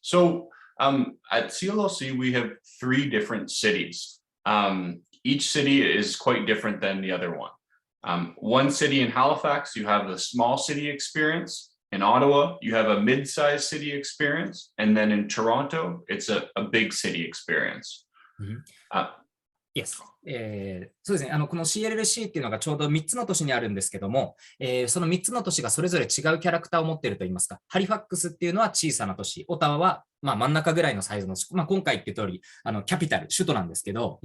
So at CLLC, we have 3 different cities. Each city is quite different than the other one. One city in Halifax, you have the small city experience. In Ottawa, you have a mid-sized city experience. And then in Toronto, it's a big city experience. Yes. そうですね。この CLLC っていうのがちょうど3つの都市にあるんですけども、その3つの都市がそれぞれ違うキャラクターを持っているといいますか、ハリファックスっていうのは小さな都市、オタワは真ん中ぐらいのサイズの、今回っていう通り、キャピタル、首都なんですけど、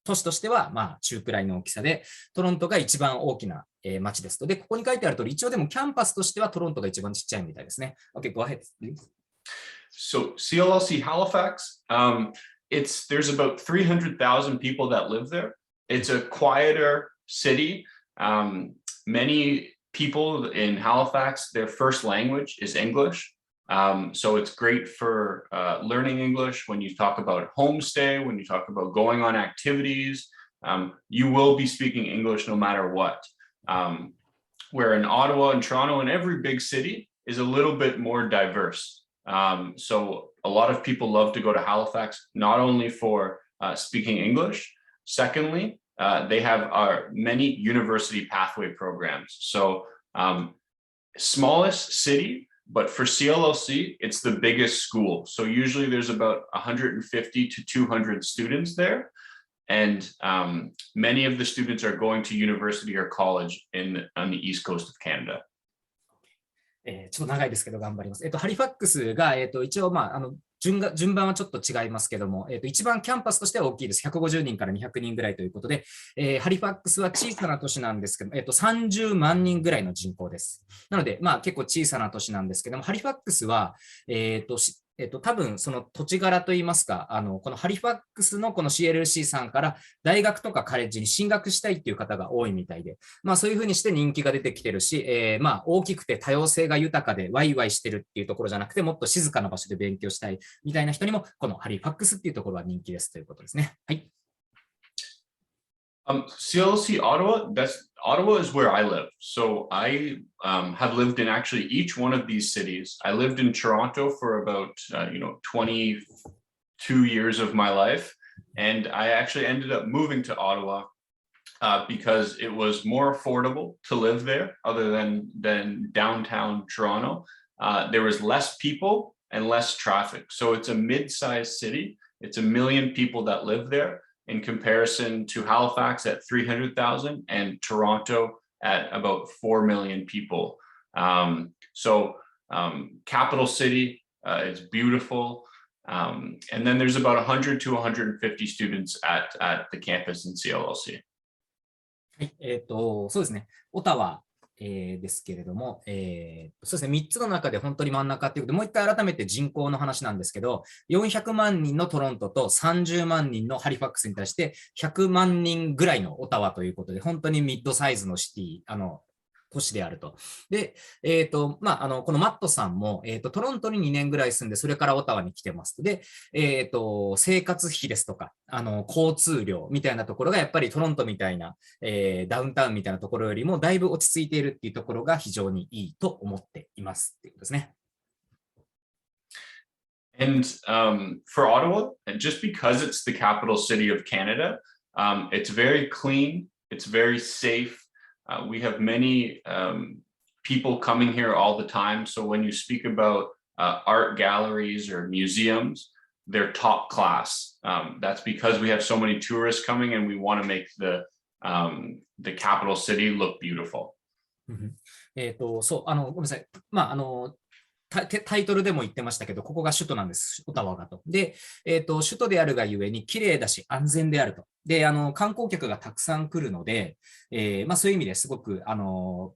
都市としては中くらいの大きさで、トロントが一番大きな町ですと。で、ここに書いてある通り、一応でもキャンパスとしてはトロントが一番ちっちゃいみたいですね。Okay, go ahead. So CLLC Halifax, there's about 300,000 people that live there. It's a quieter city. Many people in Halifax, their first language is English. So it's great for learning English when you talk about homestay, when you talk about going on activities. You will be speaking English no matter what. Where in Ottawa and Toronto and every big city is a little bit more diverse. So a lot of people love to go to Halifax, not only for speaking English. Secondly, they have many university pathway programs. So smallest city, but for CLLC, it's the biggest school. So usually there's about 150 to 200 students there. And many of the students are going to university or college on the east coast of Canada. ちょっと長いですけど頑張ります。ハリファックスが、一応、順番はちょっと違いますけども、一番キャンパスとしては大きいです。150人から200人ぐらいということで、ハリファックスは小さな都市なんですけど、30万人ぐらいの人口です。なので、結構小さな都市なんですけども、ハリファックスは、多分その土地柄といいますか、このハリファックスのこの CLLC さんから大学とかカレッジに進学したいっていう方が多いみたいで、そういうふうにして人気が出てきてるし、大きくて多様性が豊かでワイワイしてるっていうところじゃなくて、もっと静かな場所で勉強したいみたいな人にも、このハリファックスっていうところは人気ですということですね。はい。CLC Ottawa is where I live. So I have lived in actually each one of these cities. I lived in Toronto for about 22 years of my life, and I actually ended up moving to Ottawa because it was more affordable to live there, other than downtown Toronto. There was less people and less traffic. So it's a mid-sized city. It's 1 million people that live there, in comparison to Halifax at 300,000 and Toronto at about 4 million people. Capital city, it's beautiful. And then there's about 100 to 150 students at the campus in CLLC. はい、そうですね。オタワですけれども、そうですね、3つの中で本当に真ん中ということで、もう一回改めて人口の話なんですけど、400万人のトロントと30万人のハリファックスに対して100万人ぐらいのオタワということで、本当にミッドサイズのシティ、都市であると。で、このマットさんも、トロントに2年ぐらい住んで、それからオタワに来てます。で、生活費ですとか、交通量みたいなところが、やっぱりトロントみたいな、ダウンタウンみたいなところよりも、だいぶ落ち着いているっていうところが非常にいいと思っていますっていうことですね。And for Ottawa, and just because it's the capital city of Canada, it's very clean, it's very safe. We have many people coming here all the time. So when you speak about art galleries or museums, they're top class. That's because we have so many tourists coming and we want to make the capital city look beautiful. そう、ごめんなさい。タイトルでも言ってましたけど、ここが首都なんです、オタワがと。で、首都であるがゆえに綺麗だし安全であると。で、観光客がたくさん来るので、そういう意味ですごく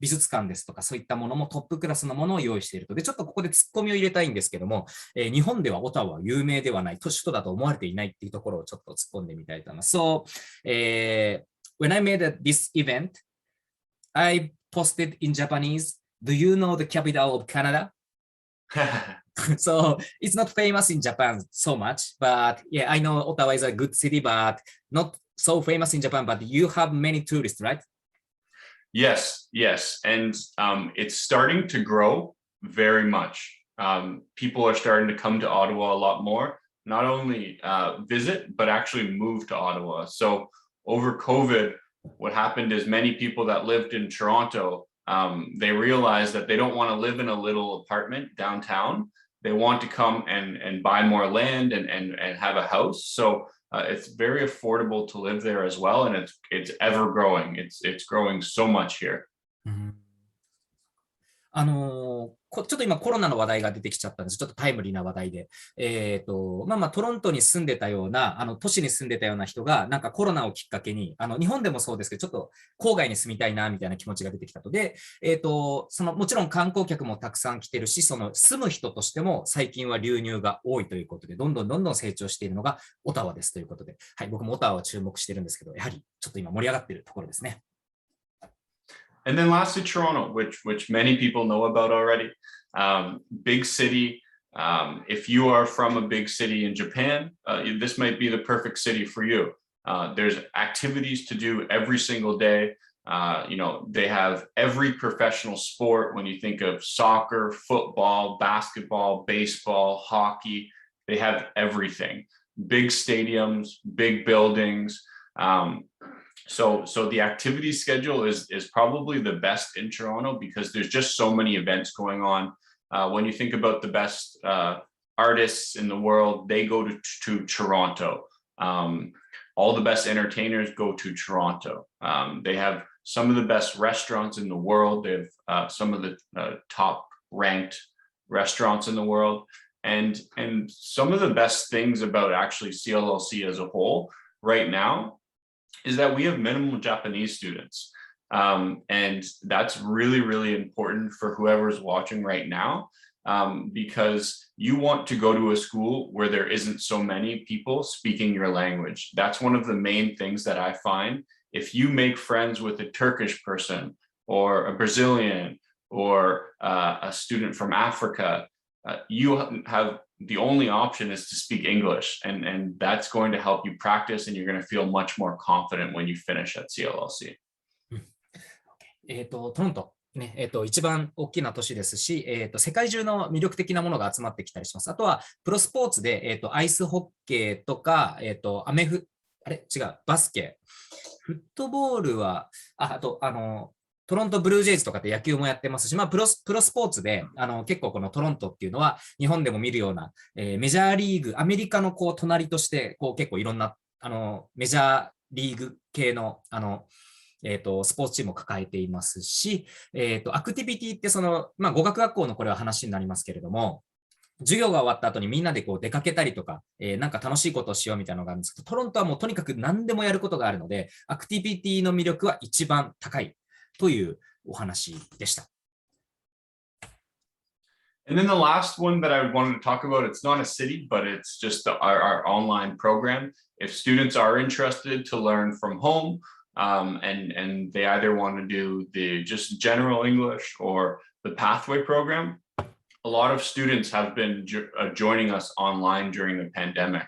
美術館ですとかそういったものもトップクラスのものを用意していると。で、ちょっとここでツッコミを入れたいんですけども、日本ではオタワは有名ではない、首都だと思われていないっていうところをちょっと突っ込んでみたいと思います。So, when I made this event, I posted in Japanese, do you know the capital of Canada? So it's not famous in Japan so much, but yeah, I know Ottawa is a good city, but not so famous in Japan, but you have many tourists, right? Yes. And it's starting to grow very much. people are starting to come to Ottawa a lot more, not only visit, but actually move to Ottawa. So over COVID, what happened is many people that lived in Toronto, they realized that they don't want to live in a little apartment downtown. They want to come and buy more land and have a house. So it's very affordable to live there as well, and it's ever growing. It's growing so much here. ちょっと今コロナの話題が出てきちゃったんです。ちょっとタイムリーな話題で。トロントに住んでたような、都市に住んでたような人が、なんかコロナをきっかけに、日本でもそうですけど、ちょっと郊外に住みたいな、みたいな気持ちが出てきたと。で、もちろん観光客もたくさん来てるし、住む人としても最近は流入が多いということで、どんどん成長しているのがオタワですということで、はい、僕もオタワを注目してるんですけど、やはりちょっと今盛り上がっているところですね。And then lastly, Toronto, which many people know about already. Big city. If you are from a big city in Japan, this might be the perfect city for you. There's activities to do every single day. They have every professional sport. When you think of soccer, football, basketball, baseball, hockey, they have everything. Big stadiums, big buildings. So the activity schedule is probably the best in Toronto because there's just so many events going on. When you think about the best artists in the world, they go to Toronto. All the best entertainers go to Toronto. They have some of the best restaurants in the world. They have some of the top ranked restaurants in the world. And some of the best things about actually CLLC as a whole right now is that we have minimum Japanese students. And that's really, really important for whoever's watching right now, because you want to go to a school where there isn't so many people speaking your language. That's one of the main things that I find. If you make friends with a Turkish person or a Brazilian or a student from Africa, you have the only option is to speak English, and that's going to help you practice, and you're going to feel much more confident when you finish at CLLC. トロント、ね、一番大きな都市ですし、世界中の魅力的なものが集まってきたりします。あとは、プロスポーツで、アイスホッケーとか、バスケ、フットボールは、トロントブルージェイズとかって野球もやってますし、プロスポーツで、結構このトロントっていうのは、日本でも見るような、メジャーリーグ、アメリカの隣として、結構いろんな、メジャーリーグ系の、スポーツチームを抱えていますし、アクティビティって語学学校のこれは話になりますけれども、授業が終わった後にみんなで出かけたりとか、なんか楽しいことをしようみたいなのがあるんですけど、トロントはもうとにかく何でもやることがあるので、アクティビティの魅力は一番高いというお話でした。And then the last one that I wanted to talk about, it's not a city, but it's just our online program. If students are interested to learn from home, and they either want to do the just general English or the pathway program, a lot of students have been joining us online during the pandemic.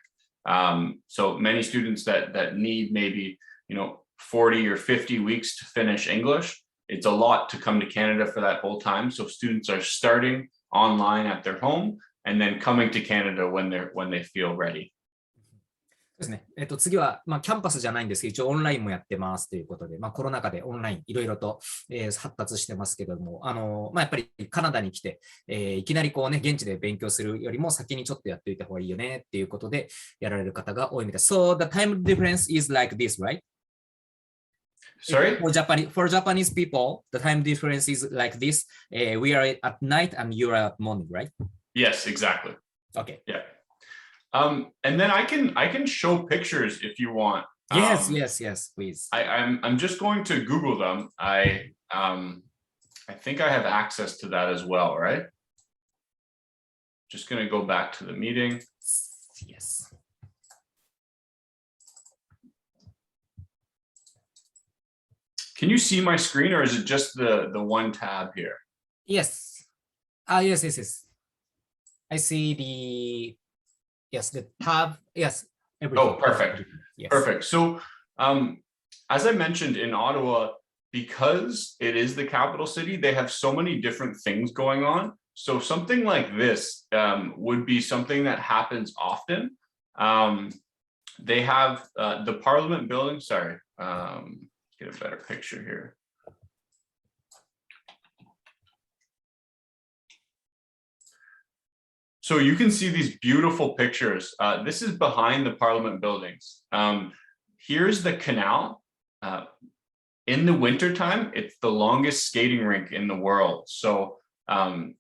So many students that need maybe 40 or 50 weeks to finish English. It's a lot to come to Canada for that whole time. So students are starting online at their home and then coming to Canada when they feel ready. ですね。次は、キャンパスじゃないんですけど、一応オンラインもやってますということで、コロナ禍でオンラインいろいろと、発達してますけども、やっぱりカナダに来て、いきなり現地で勉強するよりも先にちょっとやっておいた方がいいよねっていうことでやられる方が多いみたいです。So the time difference is like this, right? Sorry? For Japanese people, the time difference is like this. We are at night and you are at morning, right? Yes, exactly. Okay. Yeah. And then I can show pictures if you want. Yes, please. I'm just going to Google them. I think I have access to that as well, right? Just going to go back to the meeting. Yes. Can you see my screen, or is it just the one tab here? Yes. Yes. I see the tab. Yes. Everything. Oh, perfect. Yes. Perfect. So, as I mentioned, in Ottawa, because it is the capital city, they have so many different things going on So something like this would be something that happens often. They have the Parliament building. Sorry, get a better picture here. So you can see these beautiful pictures. This is behind the Parliament buildings. Here's the canal. In the wintertime, it's the longest skating rink in the world. So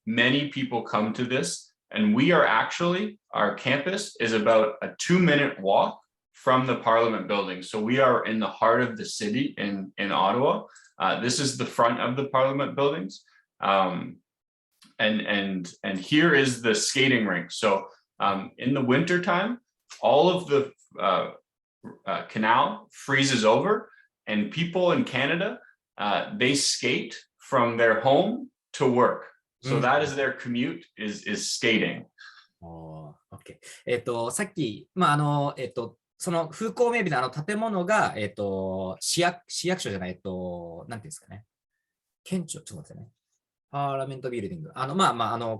many people come to this, and we are actually, our campus is about a 2-minute walk from the Parliament building. So we are in the heart of the city in Ottawa. This is the front of the Parliament buildings. And here is the skating rink. So in the wintertime, all of the canal freezes over, and people in Canada, they skate from their home to work. So that is their commute, is skating. OK。さっき、その風光明媚な建物が、市役所じゃない、なんていうんですかね。県庁、ちょっと待ってね。パーラメントビルディング。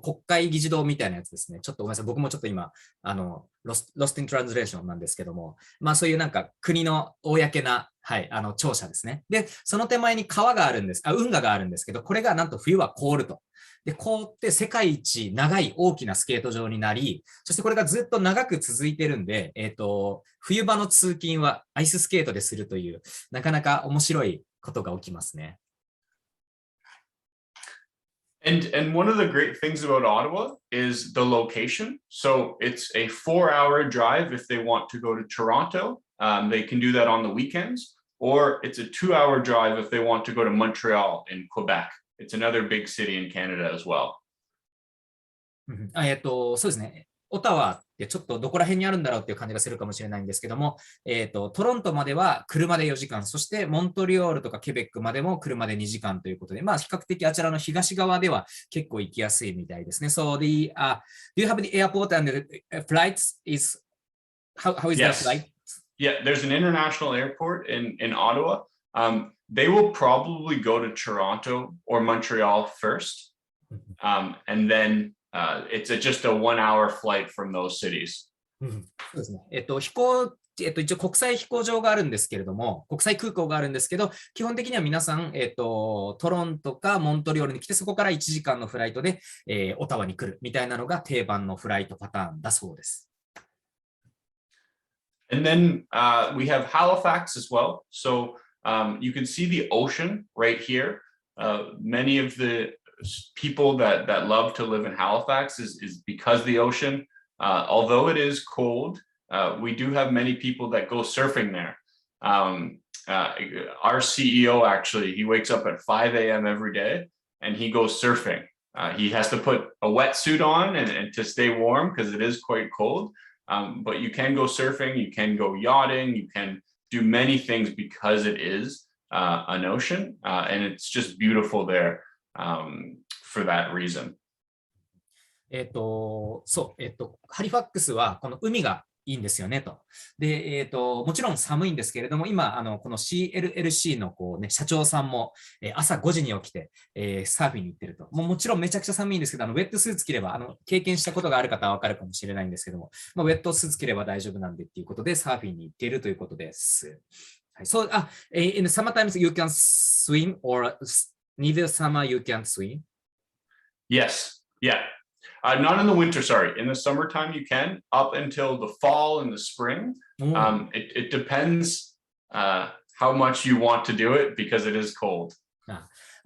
国会議事堂みたいなやつですね。ちょっとごめんなさい。僕もちょっと今、lost in translation なんですけども、そういうなんか国の公な、庁舎ですね。で、その手前に川があるんです。運河があるんですけど、これがなんと冬は凍ると。で、凍って世界一長い大きなスケート場になり、そしてこれがずっと長く続いてるんで、冬場の通勤はアイススケートでするという、なかなか面白いことが起きますね。And one of the great things about Ottawa is the location. So it's a 4-hour drive if they want to go to Toronto. They can do that on the weekends, or it's a 2-hour drive if they want to go to Montreal in Quebec. It's another big city in Canada as well. そうですね。オタワってちょっとどこら辺にあるんだろうっていう感じがするかもしれないんですけども、トロントまでは車で4時間、そしてモントリオールとかケベックまでも車で2時間ということで、比較的あちらの東側では結構行きやすいみたいですね。So do you have the airport and the flights is how is that flight? Yeah, there's an international airport in Ottawa. They will probably go to Toronto or Montreal first, and then it's just a 1-hour flight from those cities. そうですね。一応国際飛行場があるんですけれども、国際空港があるんですけど、基本的には皆さん、トロントかモントリオールに来て、そこから1時間のフライトで、オタワに来るみたいなのが定番のフライトパターンだそうです。And then we have Halifax as well. So you can see the ocean right here. Many of the people that love to live in Halifax is because the ocean, although it is cold, we do have many people that go surfing there. Our CEO, actually, he wakes up at 5 a.m. every day and he goes surfing. He has to put a wetsuit on and to stay warm because it is quite cold. But you can go surfing, you can go yachting, you can do many things because it is an ocean, and it's just beautiful there for that reason. ハリファックスはこの海がいいんですよねと。で、もちろん寒いんですけれども、今、この LCA の社長さんも、朝5時に起きて、サーフィンに行ってると。もちろんめちゃくちゃ寒いんですけど、ウェットスーツ着れば、経験したことがある方はわかるかもしれないんですけども、ウェットスーツ着れば大丈夫なんでっていうことで、サーフィンに行っているということです。はい、in the summer times you can swim, or neither summer you can swim? Yes, yeah. Not in the winter, sorry. In the summertime, you can, up until the fall and the spring. It depends how much you want to do it because it is cold.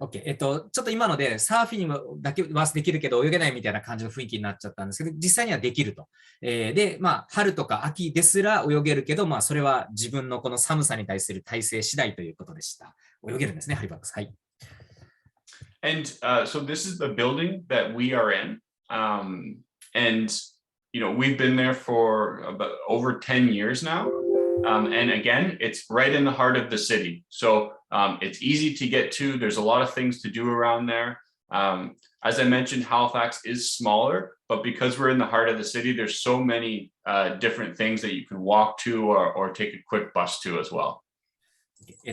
OK。ちょっと今のでサーフィンだけはできるけど泳げないみたいな感じの雰囲気になっちゃったんですけど、実際にはできると。で、春とか秋ですら泳げるけど、それは自分のこの寒さに対する耐性次第ということでした。泳げるんですね、ハリファックス。はい。And so this is the building that we are in. And, we've been there for about over 10 years now. And again, it's right in the heart of the city. So it's easy to get to. There's a lot of things to do around there. As I mentioned, Halifax is smaller, but because we're in the heart of the city, there's so many different things that you can walk to or take a quick bus to as well.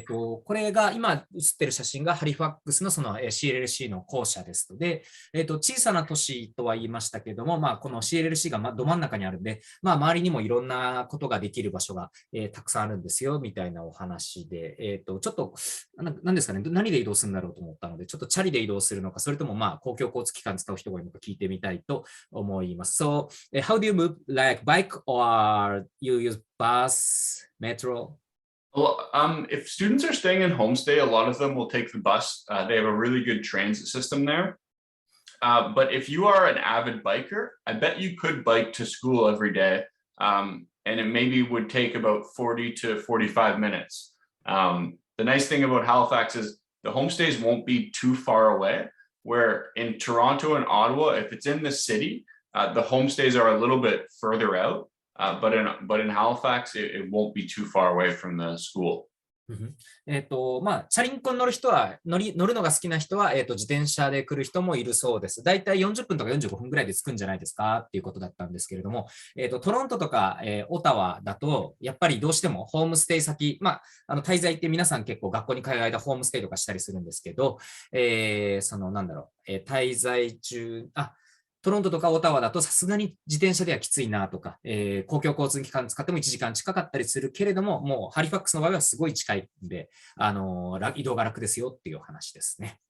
これが今写っている写真がハリファックスのその CLLC の校舎ですので、小さな都市とは言いましたけれども、この CLLC がど真ん中にあるんで、周りにもいろんなことができる場所が、たくさんあるんですよ、みたいなお話で、ちょっと、何ですかね、何で移動するんだろうと思ったので、ちょっとチャリで移動するのか、それとも公共交通機関使う人がいるのか聞いてみたいと思います。So, how do you move? Like bike or you use bus, metro? Well, if students are staying in homestay, a lot of them will take the bus. They have a really good transit system there. But if you are an avid biker, I bet you could bike to school every day. And it maybe would take about 40 to 45 minutes. The nice thing about Halifax is the homestays won't be too far away, where in Toronto and Ottawa, if it's in the city, the homestays are a little bit further out. But in Halifax, it won't be too far away from the school. チャリンコに乗る人は、乗るのが好きな人は、自転車で来る人もいるそうです。だいたい40分とか45分ぐらいで着くんじゃないですかっていうことだったんですけれども、トロントとか、オタワだと、やっぱりどうしてもホームステイ先、滞在って皆さん結構学校に通う間ホームステイとかしたりするんですけど、滞在中、トロントとかオタワだとさすがに自転車ではきついなとか、公共交通機関使っても1時間近かったりするけれども、もうハリファックスの場合はすごい近いんで、移動が楽ですよっていう話ですね。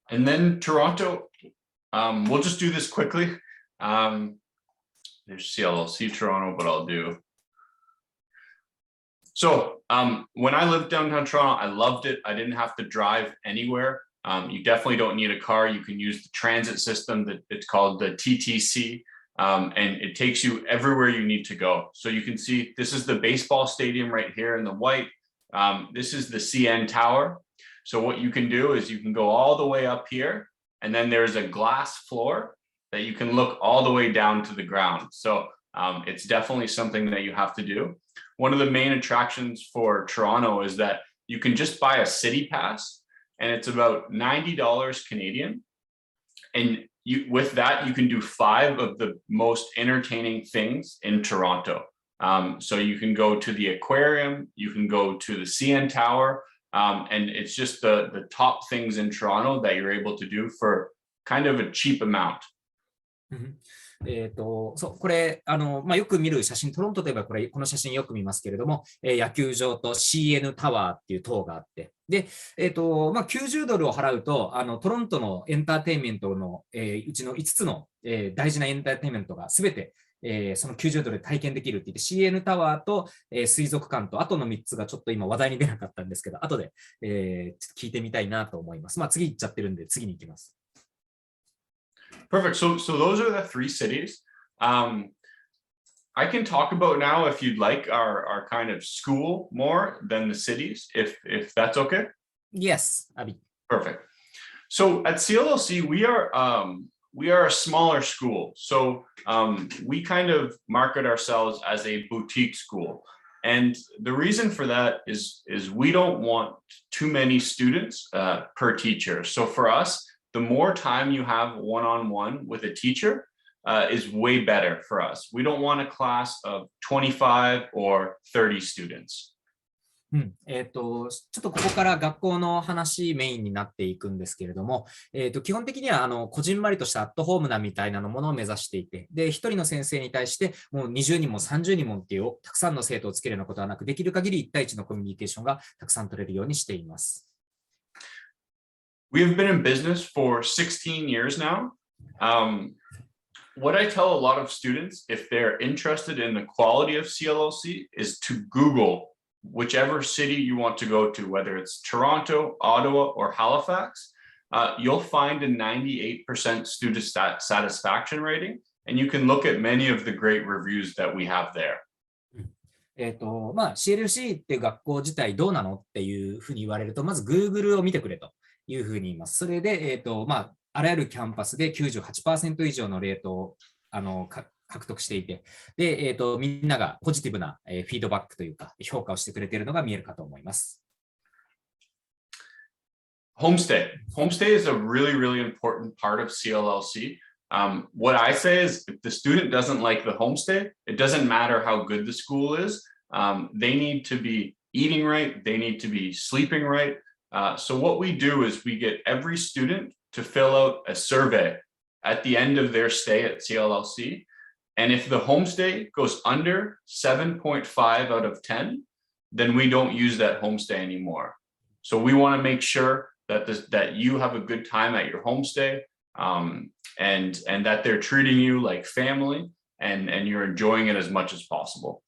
And then Toronto, we'll just do this quickly. There's CLLC Toronto, but I'll do. So when I lived downtown Toronto, I loved it. I didn't have to drive anywhere. You definitely don't need a car. You can use the transit system that it's called the TTC, and it takes you everywhere you need to go. So you can see this is the baseball stadium right here in the white. This is the CN Tower. So what you can do is you can go all the way up here, and then there's a glass floor that you can look all the way down to the ground. So it's definitely something that you have to do. One of the main attractions for Toronto is that you can just buy a city pass, and it's about $90 Canadian. And with that, you can do 5 of the most entertaining things in Toronto. So you can go to the aquarium, you can go to the CN Tower, and it's just the top things in Toronto that you're able to do for kind of a cheap amount. これ、よく見る写真、トロントといえばこの写真よく見ますけれども、野球場と CN タワーっていう塔があって、で、$90を払うと、トロントのエンターテインメントの、うちの5つの、大事なエンターテインメントがすべて、その$90で体験できるって言って、CN タワーと、水族館と、あとの3つがちょっと今話題に出なかったんですけど、後で、ちょっと聞いてみたいなと思います。次行っちゃってるんで、次に行きます。Perfect. So those are the 3 cities. I can talk about now, if you'd like, our kind of school more than the cities, if that's okay. Yes, Abby. Perfect. So at CLLC, we are a smaller school. So we kind of market ourselves as a boutique school. And the reason for that is we don't want too many students per teacher. So for us, the more time you have one-on-one with a teacher is way better for us. We don't want a class of 25 or 30 students. ちょっとここから学校の話メインになっていくんですけれども、基本的にはこじんまりとしたアットホームなみたいなものを目指していて、で、1人の先生に対してもう20人も30人もっていうたくさんの生徒をつけるようなことはなく、できる限り1対1のコミュニケーションがたくさん取れるようにしています。We have been in business for 16 years now. What I tell a lot of students, if they're interested in the quality of CLLC, is to Google whichever city you want to go to, whether it's Toronto, Ottawa, or Halifax. You'll find a 98% student satisfaction rating, and you can look at many of the great reviews that we have there. CLC って学校自体どうなのっていうふうに言われると、まず Google を見てくれというふうに言います。それで、あらゆるキャンパスで 98% 以上のレートを獲得していて、で、みんながポジティブなフィードバックというか、評価をしてくれているのが見えるかと思います。Homestay. Homestay is a really, really important part of CLLC. What I say is if the student doesn't like the homestay, it doesn't matter how good the school is. They need to be eating right, they need to be sleeping right. So what we do is we get every student to fill out a survey at the end of their stay at CLLC. And if the homestay goes under 7.5 out of 10, then we don't use that homestay anymore. So we want to make sure that you have a good time at your homestay, and that they're treating you like family, and you're enjoying it as much as possible.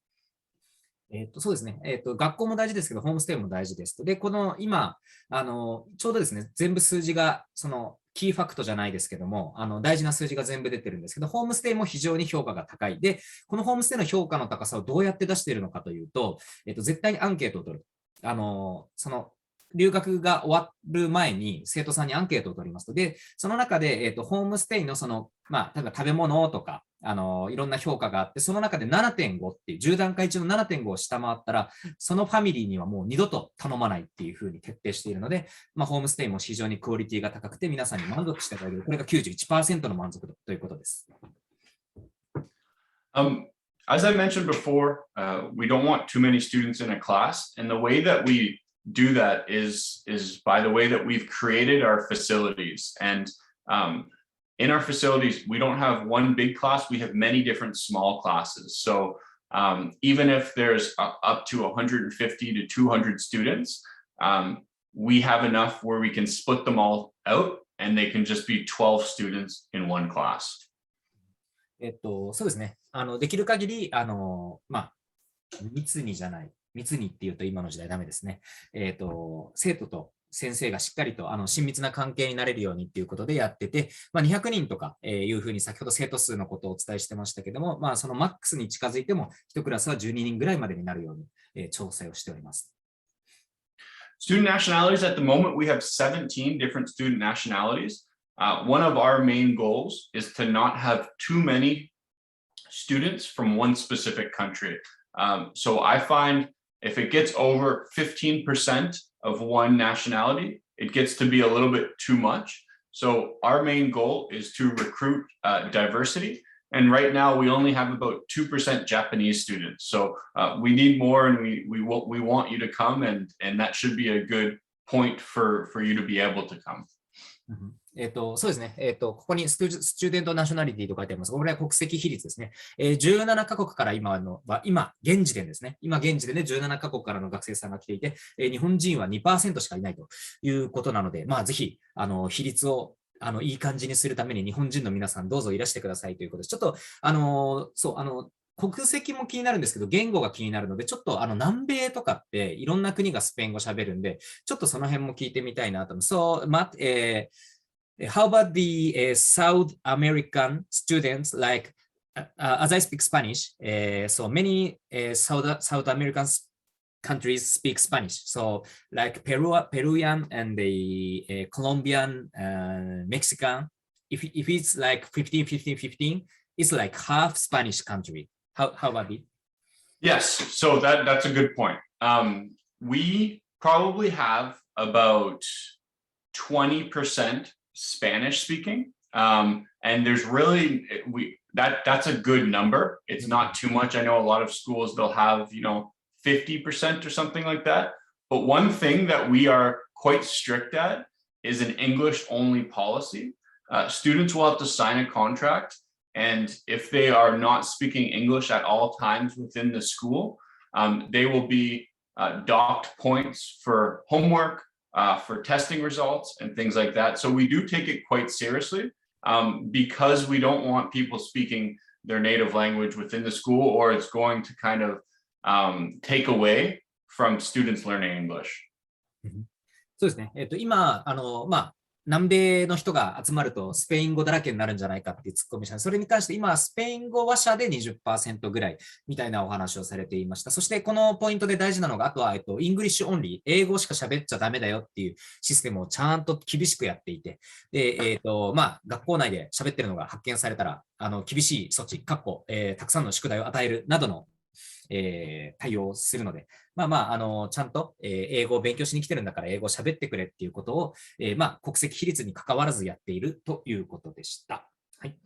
そうですね。学校も大事ですけど、ホームステイも大事ですと。で、この今、ちょうどですね、全部数字が、その、キーファクトじゃないですけども、大事な数字が全部出てるんですけど、ホームステイも非常に評価が高い。で、このホームステイの評価の高さをどうやって出しているのかというと、絶対にアンケートを取る。その、留学が終わる前に生徒さんにアンケートを取りますと。で、その中で、ホームステイのその、まあ、例えば食べ物とか、いろんな評価があって、その中で 7.5 っていう、10段階中の 7.5 を下回ったら、そのファミリーにはもう二度と頼まないっていうふうに徹底しているので、まあ、ホームステイも非常にクオリティが高くて、皆さんに満足していただける。これが 91% の満足度ということです。As I mentioned before, we don't want too many students in a class, and the way that we do that is by the way that we've created our facilities. And in our facilities, we don't have one big class, we have many different small classes. So even if there's up to 150 to 200 students, we have enough where we can split them all out, and they can just be 12 students in one class. そうですね。できる限り、まあ、密にじゃない。密にっていうと今の時代ダメですね。生徒と先生がしっかりと親密な関係になれるようにっていうことでやってて、まあ、200人とかいうふうに先ほど生徒数のことをお伝えしてましたけども、まあ、そのマックスに近づいても1クラスは12人ぐらいまでになるように調整をしております。Student nationalities at the moment, we have 17 different student nationalities. One of our main goals is to not have too many students from one specific country. So I find if it gets over 15% of one nationality, it gets to be a little bit too much. So our main goal is to recruit diversity. And right now we only have about 2% Japanese students. So we need more, and we want you to come, and that should be a good point for you to be able to come. そうですね。ここにスチューデントナショナリティと書いてあります。これは国籍比率ですね。17カ国から今、現時点ですね。今、現時点で17カ国からの学生さんが来ていて、日本人は 2% しかいないということなので、まあ、ぜひ、比率をいい感じにするために日本人の皆さんどうぞいらしてくださいということです。ちょっと、国籍も気になるんですけど、言語が気になるので、ちょっと南米とかっていろんな国がスペイン語喋るんで、ちょっとその辺も聞いてみたいなと思う。How about the South American students? Like, as I speak Spanish, so many South American countries speak Spanish. So, like Peruvian and the Colombian, Mexican. If it's like 15, it's like half Spanish country. How about it? Yes, so that's a good point. We probably have about 20% Spanish speaking, and there's really that's a good number. It's not too much. I know a lot of schools, they'll have 50% or something like that. But one thing that we are quite strict at is an English only policy. Students will have to sign a contract, and if they are not speaking English at all times within the school, they will be docked points for homework, for testing results and things like that. So we do take it quite seriously, because we don't want people speaking their native language within the school, or it's going to kind of take away from students learning English. そうですね。今、まあ、南米の人が集まるとスペイン語だらけになるんじゃないかっていうツッコミした。それに関して今、スペイン語話者で 20% ぐらいみたいなお話をされていました。そしてこのポイントで大事なのが、あとは、イングリッシュオンリー、英語しか喋っちゃダメだよっていうシステムをちゃんと厳しくやっていて、で、まあ、学校内で喋ってるのが発見されたら、厳しい措置、たくさんの宿題を与えるなどの対応するので、ちゃんと、英語を勉強しに来てるんだから英語を喋ってくれっていうことを、国籍比率に関わらずやっているということでした。はい。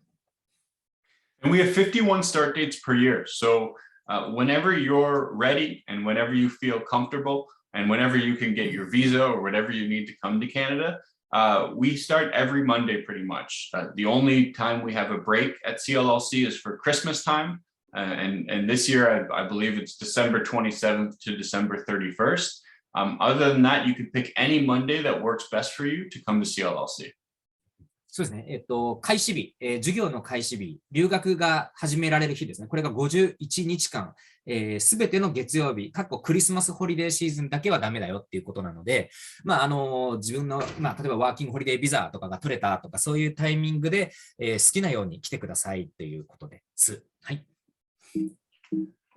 And we have 51 start dates per year. So whenever you're ready and whenever you feel comfortable and whenever you can get your visa or whatever you need to come to Canada, we start every Monday pretty much. The only time we have a break at CLLC is for Christmas time. And this year, I believe it's December 27th to December 31st. Other than that, you can pick any Monday that works best for you to come to CLLC. そうですね。開始日、授業の開始日、留学が始められる日ですね。これが51日間、すべての月曜日、クリスマスホリデーシーズンだけはダメだよっていうことなので、自分の、例えばワーキングホリデービザとかが取れたとか、そういうタイミングで、好きなように来てくださいということです。はい。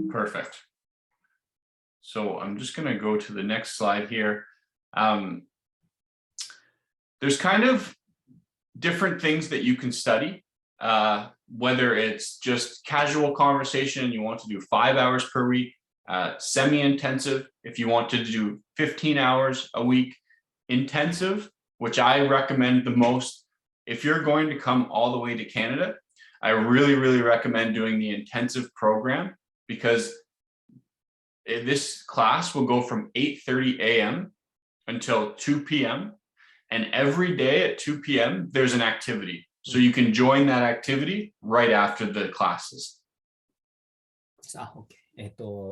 Perfect. So I'm just going to go to the next slide here. There's kind of different things that you can study, whether it's just casual conversation, you want to do 5 hours per week, semi-intensive, if you want to do 15 hours a week, intensive, which I recommend the most. If you're going to come all the way to Canada, I really, really recommend doing the intensive program because this class will go from 8:30 a.m. until 2 p.m. And every day at 2 p.m. there's an activity. So you can join that activity right after the classes. そ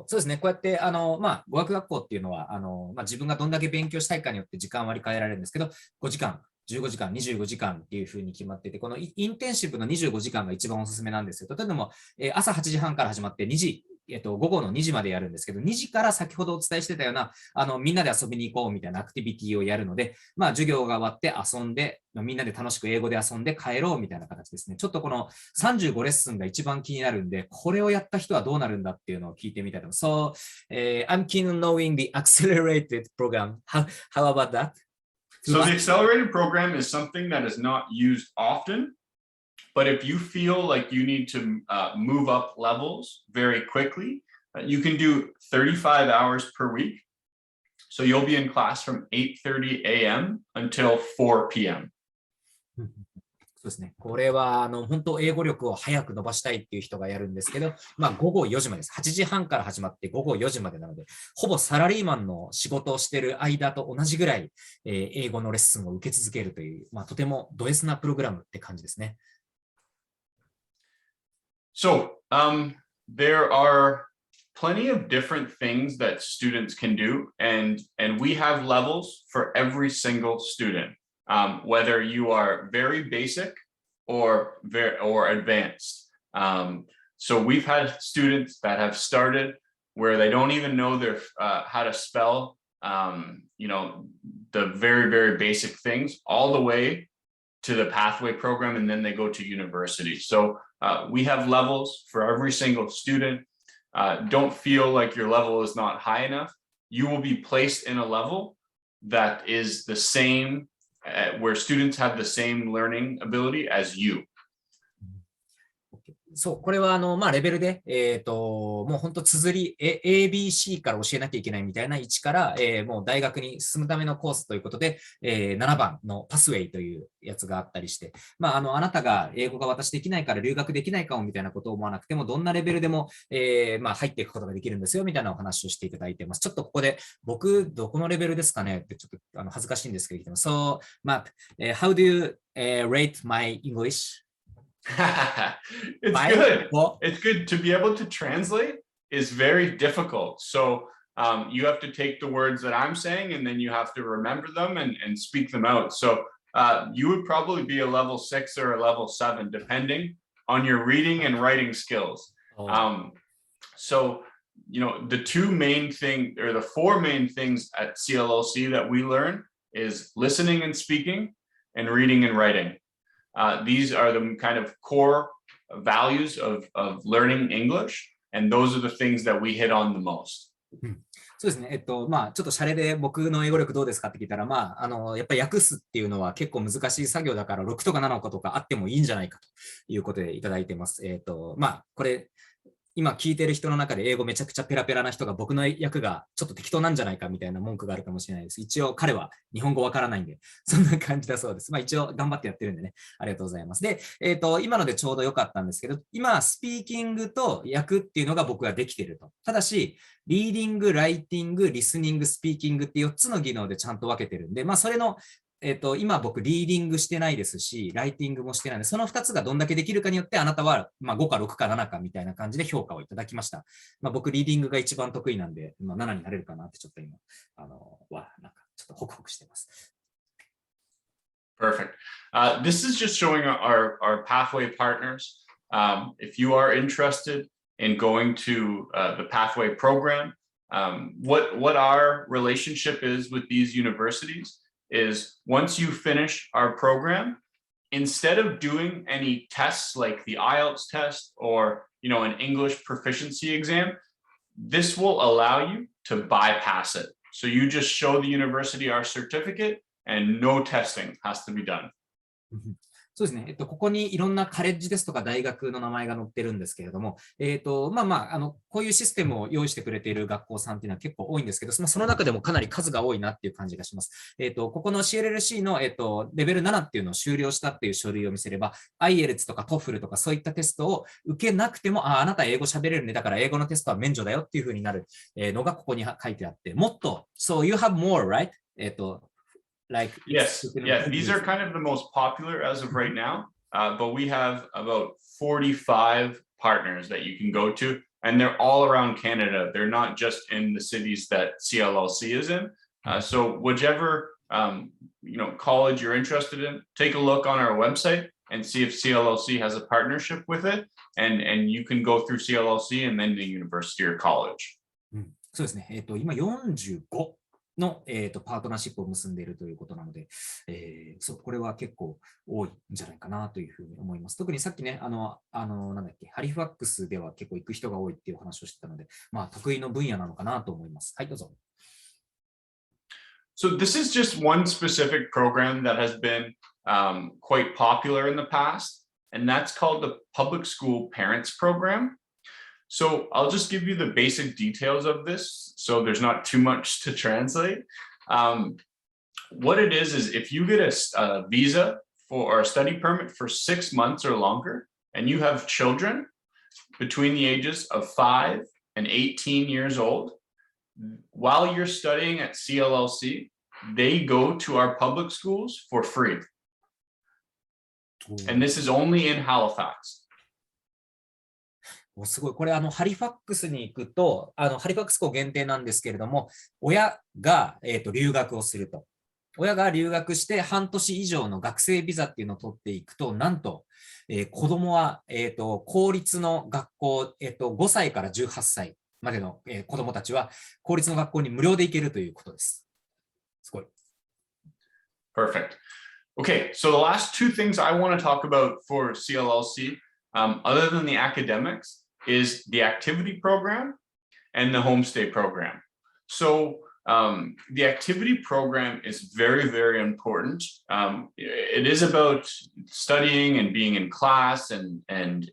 うですね。こうやって、語学学校っていうのは、自分がどんだけ勉強したいかによって時間割り変えられるんですけど、5時間、15時間、25時間っていうふうに決まっていて、このインテンシブの25時間が一番おすすめなんですよ。例えば朝8時半から始まって2時、午後の2時までやるんですけど、2時から先ほどお伝えしてたような、みんなで遊びに行こうみたいなアクティビティをやるので、授業が終わって遊んで、みんなで楽しく英語で遊んで帰ろうみたいな形ですね。ちょっとこの35レッスンが一番気になるんで、これをやった人はどうなるんだっていうのを聞いてみたいと思います。So, I'm keen on knowing the accelerated program. How about that? So the accelerated program is something that is not used often. But if you feel like you need to move up levels very quickly, you can do 35 hours per week. So you'll be in class from 8:30 a.m. until 4 p.m. そうですね。これは本当英語力を早く伸ばしたいっていう人がやるんですけど、午後4時までです。8時半から始まって午後4時までなので、ほぼサラリーマンの仕事をしている間と同じぐらい、英語のレッスンを受け続けるという、とてもド S なプログラムって感じですね。So there are plenty of different things that students can do, and we have levels for every single student, whether you are very basic or advanced. So we've had students that have started where they don't even know how to spell, the very, very basic things, all the way to the pathway program, and then they go to university. So we have levels for every single student. Don't feel like your level is not high enough. You will be placed in a level that is the same, where students have the same learning ability as you. そう、これはレベルで、もう本当綴り、ABC から教えなきゃいけないみたいな位置から、もう大学に進むためのコースということで、7番のパスウェイというやつがあったりして、あなたが英語が私できないから留学できないかもみたいなことを思わなくても、どんなレベルでも、入っていくことができるんですよみたいなお話をしていただいています。ちょっとここで、僕、どこのレベルですかねってちょっと恥ずかしいんですけど、So, Matt, how do you rate my English? It's good. It's good to be able to translate is very difficult. So you have to take the words that I'm saying and then you have to remember them and speak them out. So you would probably be a level 6 or a level 7, depending on your reading and writing skills. So, the two main things or the four main things at CLLC that we learn is listening and speaking and reading and writing. These are the kind of core values of learning English, and those are the things that we hit on the most. そうですね。ちょっとシャレで僕の英語力どうですかって聞いたら、やっぱり訳すっていうのは結構難しい作業だから、6とか7個とかあってもいいんじゃないかということでいただいてます。これ、今聞いてる人の中で英語めちゃくちゃペラペラな人が僕の役がちょっと適当なんじゃないかみたいな文句があるかもしれないです。一応彼は日本語わからないんで、そんな感じだそうです。まあ一応頑張ってやってるんでね、ありがとうございます。で、今のでちょうど良かったんですけど、今、スピーキングと訳っていうのが僕ができていると。ただし、リーディング、ライティング、リスニング、スピーキングって4つの技能でちゃんと分けてるんで、まあそれの今僕リーディングしてないですし、ライティングもしてないので、その2つがどんだけできるかによって、あなたはまあ5か6か7かみたいな感じで評価をいただきました。まあ、僕リーディングが一番得意なんで、まあ、7になれるかなってちょっと今、なんかちょっとホクホクしてます。Perfect. This is just showing our pathway partners. If you are interested in going to the pathway program, what our relationship is with these universities is once you finish our program, instead of doing any tests like the IELTS test or an English proficiency exam, this will allow you to bypass it. So you just show the university our certificate and no testing has to be done. そうですね。ここにいろんなカレッジですとか大学の名前が載ってるんですけれども、こういうシステムを用意してくれている学校さんっていうのは結構多いんですけど、その中でもかなり数が多いなっていう感じがします。ここの CLLC の、レベル7っていうのを終了したっていう書類を見せれば、IELTS とか TOEFL とかそういったテストを受けなくても、あなた英語喋れるね。だから英語のテストは免除だよっていうふうになるのがここに書いてあって、もっと、So you have more, right? Yes, yeah, these are kind of the most popular as of right now, but we have about 45 partners that you can go to, and they're all around Canada. They're not just in the cities that CLLC is in. So whichever college you're interested in, take a look on our website and see if CLLC has a partnership with it, and you can go through CLLC and then the university or college. そうですね。今45の、パートナーシップを結んでいるということなので、これは結構多いんじゃないかなというふうに思います。特にさっきね、なんだっけ、ハリファックスでは結構行く人が多いっていう話をしてたので、まあ、得意の分野なのかなと思います。はい、どうぞ。So this is just one specific program that has been quite popular in the past, and that's called the Public School Parents Program. So I'll just give you the basic details of this, so there's not too much to translate. What it is if you get a visa or a study permit for 6 months or longer, and you have children between the ages of 5 and 18 years old, while you're studying at CLLC, they go to our public schools for free. And this is only in Halifax. すごい。これ、ハリファックスに行くと、ハリファックス校限定なんですけれども、親が、留学をすると。親が留学して半年以上の学生ビザっていうのを取っていくと、なんと、子供は、公立の学校、5歳から18歳までの、子供たちは、公立の学校に無料で行けるということです。すごい。Perfect. Okay, so the last two things I want to talk about for CLLC, other than the academics, is the activity program and the homestay program. So the activity program is very, very important. It is about studying and being in class and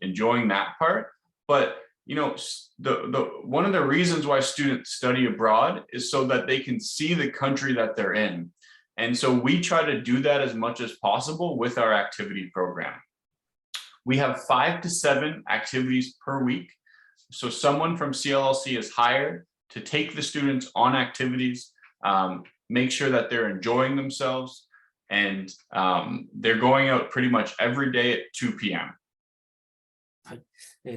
enjoying that part. But one of the reasons why students study abroad is so that they can see the country that they're in. And so we try to do that as much as possible with our activity program. We have 5 to 7 activities per week. So someone from CLLC is hired to take the students on activities, make sure that they're enjoying themselves, and they're going out pretty much every day at 2 p.m. はい。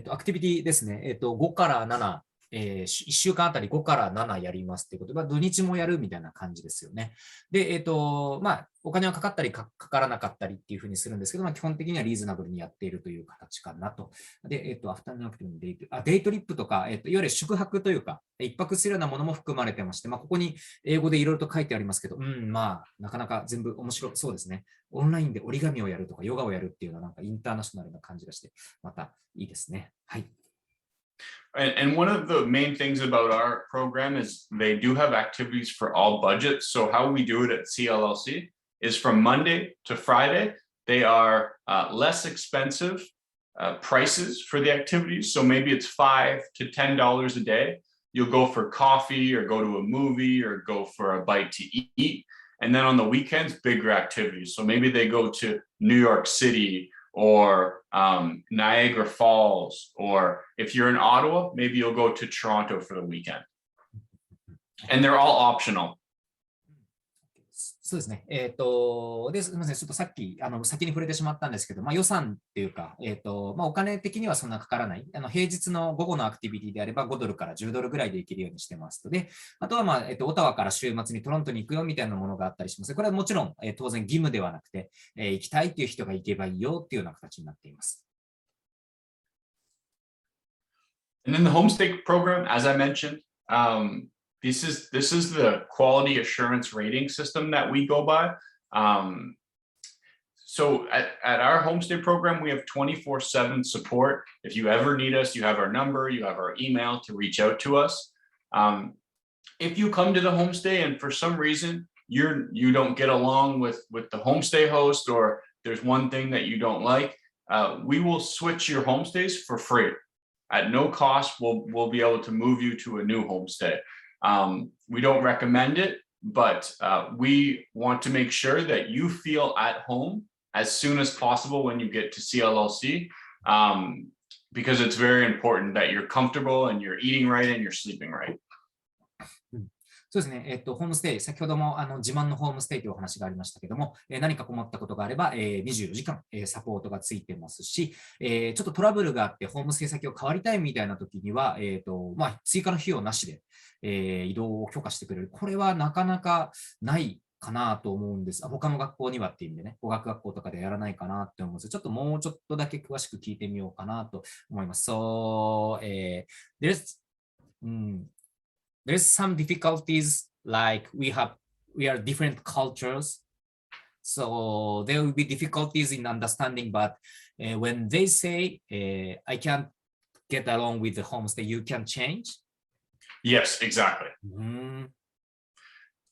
アクティビティですね。5から7、1週間あたり5から7やりますということで、土日もやるみたいな感じですよね。で、お金はかかったりかからなかったりっていうふうにするんですけど、基本的にはリーズナブルにやっているという形かなと。で、アフタヌーンアクティブデイトリップとか、いわゆる宿泊というか、一泊するようなものも含まれてまして、ここに英語でいろいろと書いてありますけど、なかなか全部面白そうですね。オンラインで折り紙をやるとか、ヨガをやるっていうのはなんかインターナショナルな感じがして、またいいですね。はい。And one of the main things about our program is they do have activities for all budgets. So how we do it at CLLC is from Monday to Friday. They are less expensive prices for the activities. So maybe it's $5 to $10 a day. You'll go for coffee or go to a movie or go for a bite to eat. And then on the weekends, bigger activities. So maybe they go to New York City or Niagara Falls, or if you're in Ottawa, maybe you'll go to Toronto for the weekend. And they're all optional. そうですね。すみません。ちょっとさっき、先に触れてしまったんですけど、予算っていうか、お金的にはそんなかからない。平日の午後のアクティビティであれば$5から$10ぐらいで行けるようにしてますので、あとは、オタワから週末にトロントに行くよみたいなものがあったりします。これはもちろん、当然義務ではなくて、行きたいっていう人が行けばいいよっていうような形になっています。And then the homestay program, as I mentioned, this is the quality assurance rating system that we go by. So at our homestay program, we have 24/7 support. If you ever need us, you have our number, you have our email to reach out to us. If you come to the homestay and for some reason you don't get along with the homestay host, or there's one thing that you don't like, we will switch your homestays for free. At no cost, we'll be able to move you to a new homestay. We don't recommend it, but we want to make sure that you feel at home as soon as possible when you get to CLLC, because it's very important that you're comfortable and you're eating right and you're sleeping right. そうですね。ホームステイ、先ほども自慢のホームステイというお話がありましたけども、何か困ったことがあれば、24時間、サポートがついてますし、ちょっとトラブルがあって、ホームステイ先を変わりたいみたいな時には、追加の費用なしで、移動を許可してくれる。これはなかなかないかなと思うんです。他の学校にはっていう意味でね、語学学校とかでやらないかなって思うんです。ちょっともうちょっとだけ詳しく聞いてみようかなと思います。So, there's some difficulties, like we are different cultures, so there will be difficulties in understanding, but when they say I can't get along with the homestay, you can change. Yes, exactly. Mm-hmm.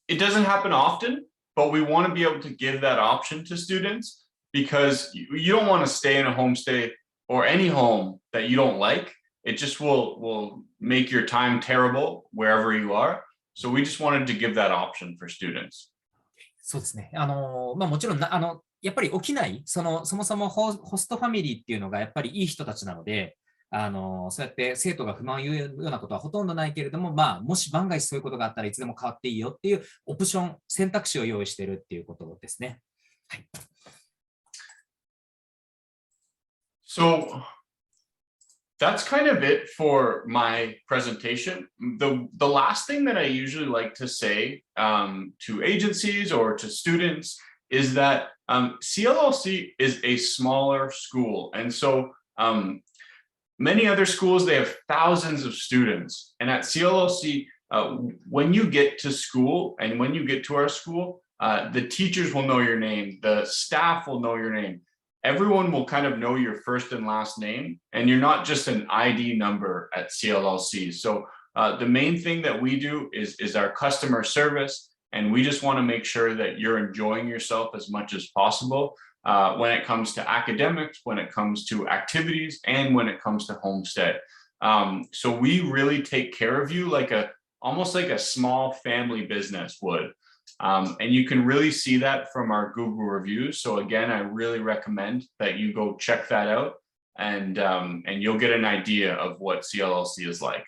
It doesn't happen often, but we want to be able to give that option to students, because you don't want to stay in a homestay or any home that you don't like. It just will make your time terrible wherever you are. So we just wanted to give that option for students. そうですね。もちろんやっぱり起きない、そもそもホストファミリーっていうのがやっぱりいい人たちなので、そうやって生徒が不満を言うようなことはほとんどないけれども、もし万が一そういうことがあったらいつでも変わっていいよっていうオプション、選択肢を用意しているっていうことですね。はい。So that's kind of it for my presentation. The last thing that I usually like to say to agencies or to students is that CLLC is a smaller school. And so many other schools, they have thousands of students. And at CLLC, when you get to school and when you get to our school, the teachers will know your name, the staff will know your name. Everyone will kind of know your first and last name, and you're not just an ID number at CLLC. So the main thing that we do is our customer service, and we just want to make sure that you're enjoying yourself as much as possible when it comes to academics, when it comes to activities, and when it comes to homestay. So we really take care of you almost like a small family business would. And you can really see that from our Google reviews. So again, I really recommend that you go check that out, and you'll get an idea of what CLLC is like.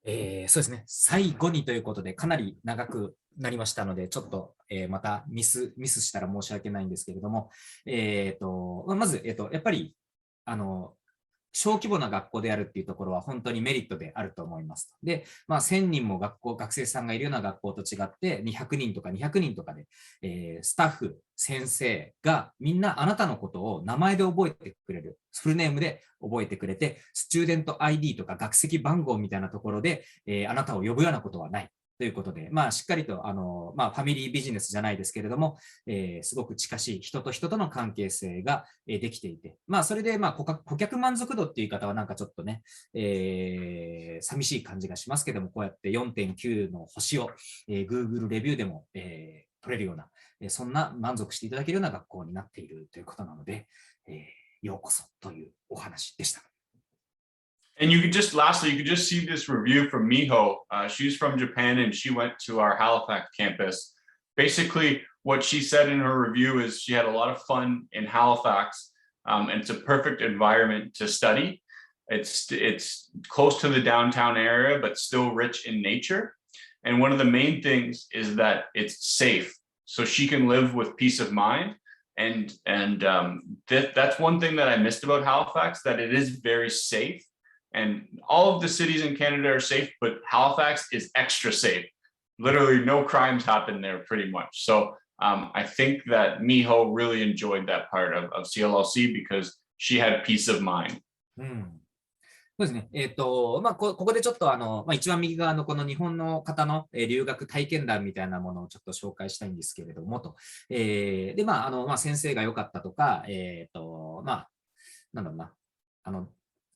そうですね。最後にということで、かなり長くなりましたので、ちょっと、またミスしたら申し訳ないんですけれども、まず、やっぱり、小規模な学校であるっていうところは本当にメリットであると思います。で、1000人も学生さんがいるような学校と違って、200人とか200人とかで、スタッフ、先生がみんなあなたのことを名前で覚えてくれる。フルネームで覚えてくれて、スチューデント ID とか学籍番号みたいなところで、あなたを呼ぶようなことはない。ということで、しっかりとファミリービジネスじゃないですけれども、すごく近しい人と人との関係性ができていて、それで顧客満足度っていう言い方はなんかちょっとね、寂しい感じがしますけども、こうやって 4.9 の星を、Google レビューでも、取れるような、そんな満足していただけるような学校になっているということなので、ようこそというお話でした。And you could just see this review from Miho. She's from Japan and she went to our Halifax campus. Basically, what she said in her review is she had a lot of fun in Halifax, and it's a perfect environment to study. It's close to the downtown area, but still rich in nature. And one of the main things is that it's safe, so she can live with peace of mind. And that's one thing that I missed about Halifax, that it is very safe. And all of the cities in Canada are safe, but Halifax is extra safe. Literally no crimes happen there pretty much. So I think that Miho really enjoyed that part of CLLC because she had peace of mind. そうですね。ここでちょっと一番右側のこの日本の方の留学体験談みたいなものをちょっと紹介したいんですけれどもと。で、先生が良かったとか、なんだろうな、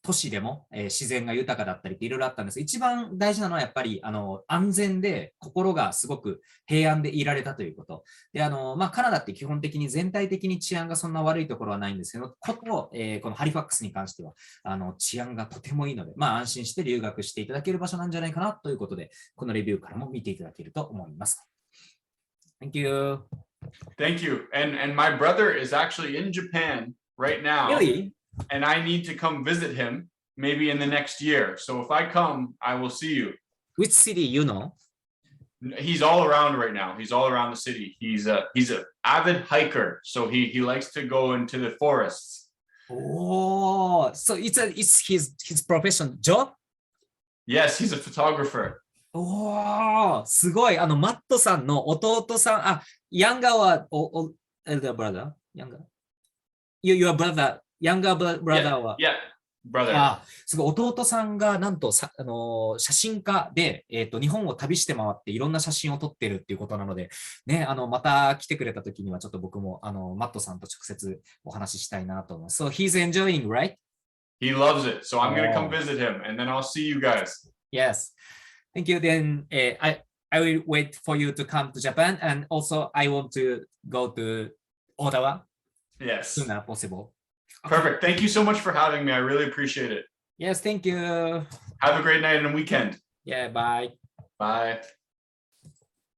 都市でも自然が豊かだったりっていろいろあったんですが、一番大事なのはやっぱり安全で心がすごく平安でいられたということ。で、カナダって基本的に全体的に治安がそんな悪いところはないんですけど、このハリファックスに関しては治安がとてもいいので、安心して留学していただける場所なんじゃないかなということで、このレビューからも見ていただけると思います。Thank you. Thank you. And my brother is actually in Japan right now. Really? And I need to come visit him maybe in the next year. So if I come, I will see you. Which city you know? He's all around right now. He's all around the city. He's a avid hiker, so he likes to go into the forests. Oh, so it's his profession job? Yes, he's a photographer. おー、すごい。マットさんの弟さん、ヤンガーは、elder brother? ヤンガー your brother, younger brother は。Yeah, brother. すごい。弟さんがなんと写真家で、日本を旅して回っていろんな写真を撮ってるっていうことなので、ね、また来てくれた時にはちょっと僕も、マットさんと直接お話ししたいなと思います。So he's enjoying, right? He loves it. So I'm going to come visit him and then I'll see you guys. Yes. Thank you. Then I will wait for you to come to Japan, and also I want to go to Ottawa. Yes. Soon as possible. Perfect. Thank you so much for having me. I really appreciate it. Yes, thank you. Have a great night and weekend. Yeah, bye. Bye.